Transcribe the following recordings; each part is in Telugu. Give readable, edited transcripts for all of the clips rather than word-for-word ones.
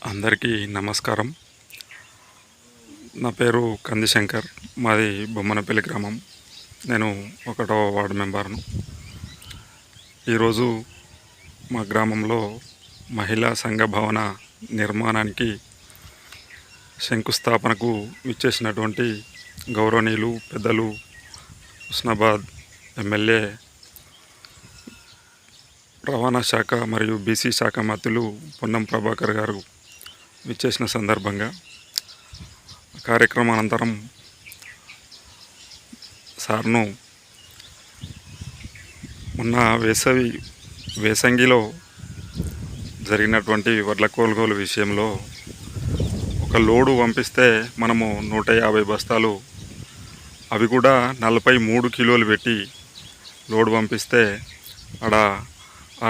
అందరికీ నమస్కారం. నా పేరు కందిశంకర్. మాది బొమ్మనపల్లి గ్రామం. నేను 1వ వార్డు మెంబర్ను. ఈరోజు మా గ్రామంలో మహిళా సంఘ భవన నిర్మాణానికి శంకుస్థాపనకు విచ్చేసినటువంటి గౌరవనీయులు పెద్దలు హుస్నాబాద్ ఎమ్మెల్యే రవాణా శాఖ మరియు బీసీ శాఖ మంత్రులు పొన్నం ప్రభాకర్ గారు విచ్చేసిన సందర్భంగా కార్యక్రమం అనంతరం సార్ను మొన్న వేసంగిలో జరిగినటువంటి వడ్ల కొనుగోలు విషయంలో ఒక లోడు పంపిస్తే మనము 150 బస్తాలు, అవి కూడా 43 కిలోలు పెట్టి లోడు పంపిస్తే అక్కడ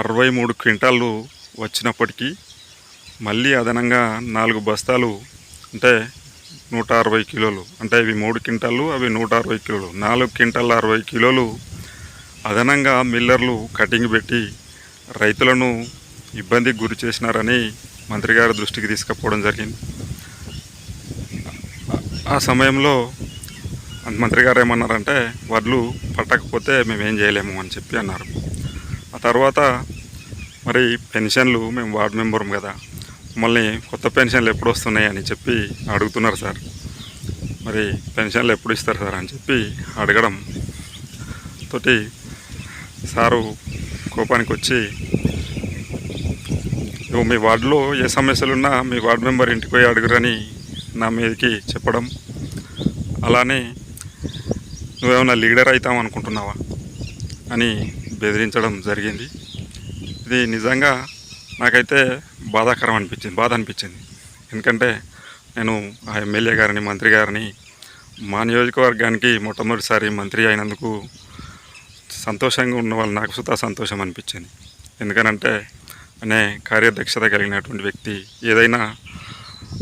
63 క్వింటాళ్ళు వచ్చినప్పటికీ మళ్ళీ అదనంగా 4 బస్తాలు అంటే 160 కిలోలు, అంటే ఇవి 3 క్వింటాళ్ళు, అవి 160 కిలోలు, 4 క్వింటాల్ 60 కిలోలు అదనంగా మిల్లర్లు కటింగ్ పెట్టి రైతులను ఇబ్బందికి గురి చేసినారని మంత్రి గారి దృష్టికి తీసుకుపోవడం జరిగింది. ఆ సమయంలో మంత్రి గారు ఏమన్నారంటే, వడ్లు పట్టకపోతే మేమేం చేయలేము అని చెప్పి అన్నారు. ఆ తర్వాత మరి పెన్షన్లు, మేము వార్డు మెంబరం కదా, మళ్ళీ కొత్త పెన్షన్లు ఎప్పుడు వస్తున్నాయి అని చెప్పి అడుగుతున్నారు సార్. మరి పెన్షన్లు ఎప్పుడు ఇస్తారు సార్ అని చెప్పి అడగడం తోటి సారు కోపానికి వచ్చి, మీ వార్డులో ఏ సమస్యలున్నా మీ వార్డు మెంబర్ ఇంటికి పోయి అడుగురని నా మీదకి చెప్పడం, అలానే నువ్వేమన్నా లీడర్ అవుతావు అనుకుంటున్నావా అని బెదిరించడం జరిగింది. ఇది నిజంగా నాకైతే బాధ అనిపించింది. ఎందుకంటే నేను ఆ ఎమ్మెల్యే గారిని, మంత్రి గారిని మా నియోజకవర్గానికి మొట్టమొదటిసారి మంత్రి అయినందుకు సంతోషంగా ఉన్న వాళ్ళు నాకు సుతా సంతోషం అనిపించింది. ఎందుకనంటే అనే కార్యదక్షత కలిగినటువంటి వ్యక్తి, ఏదైనా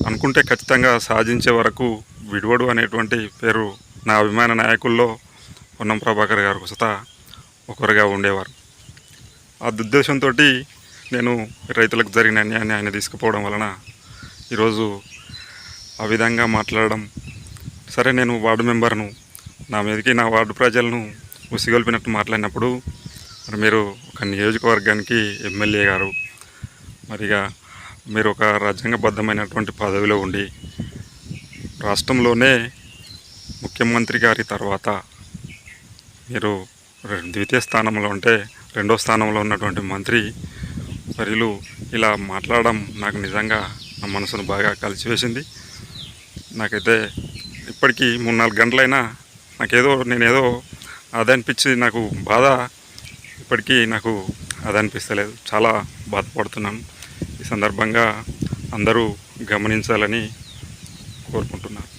అనుకుంటే ఖచ్చితంగా సాధించే వరకు విడివడు అనేటువంటి పేరు నా అభిమాన నాయకుల్లో పొన్నం ప్రభాకర్ గారు సుతా ఒకరుగా ఉండేవారు. ఆ దుద్దేశంతో నేను రైతులకు జరిగిన అన్యాయాన్ని ఆయన తీసుకుపోవడం వలన ఈరోజు ఆ విధంగా మాట్లాడడం. సరే, నేను వార్డు మెంబర్ను, నా మీదకి నా వార్డు ప్రజలను ఉసిగొల్పినట్టు మాట్లాడినప్పుడు మరి మీరు ఒక నియోజకవర్గానికి ఎమ్మెల్యే గారు, మరిగా మీరు ఒక రాజ్యాంగబద్ధమైనటువంటి పదవిలో ఉండి రాష్ట్రంలోనే ముఖ్యమంత్రి గారి తర్వాత మీరు ద్వితీయ స్థానంలో ఉంటే, 2వ స్థానంలో ఉన్నటువంటి మంత్రి వర్యులు ఇలా మాట్లాడడం నాకు నిజంగా నా మనసును బాగా కలిసివేసింది. నాకైతే ఇప్పటికీ 3-4 గంటలైనా నేనేదో అదనిపించి నాకు బాధ ఇప్పటికీ నాకు అదనిపిస్తలేదు. చాలా బాధపడుతున్నాను. ఈ సందర్భంగా అందరూ గమనించాలని కోరుకుంటున్నాను.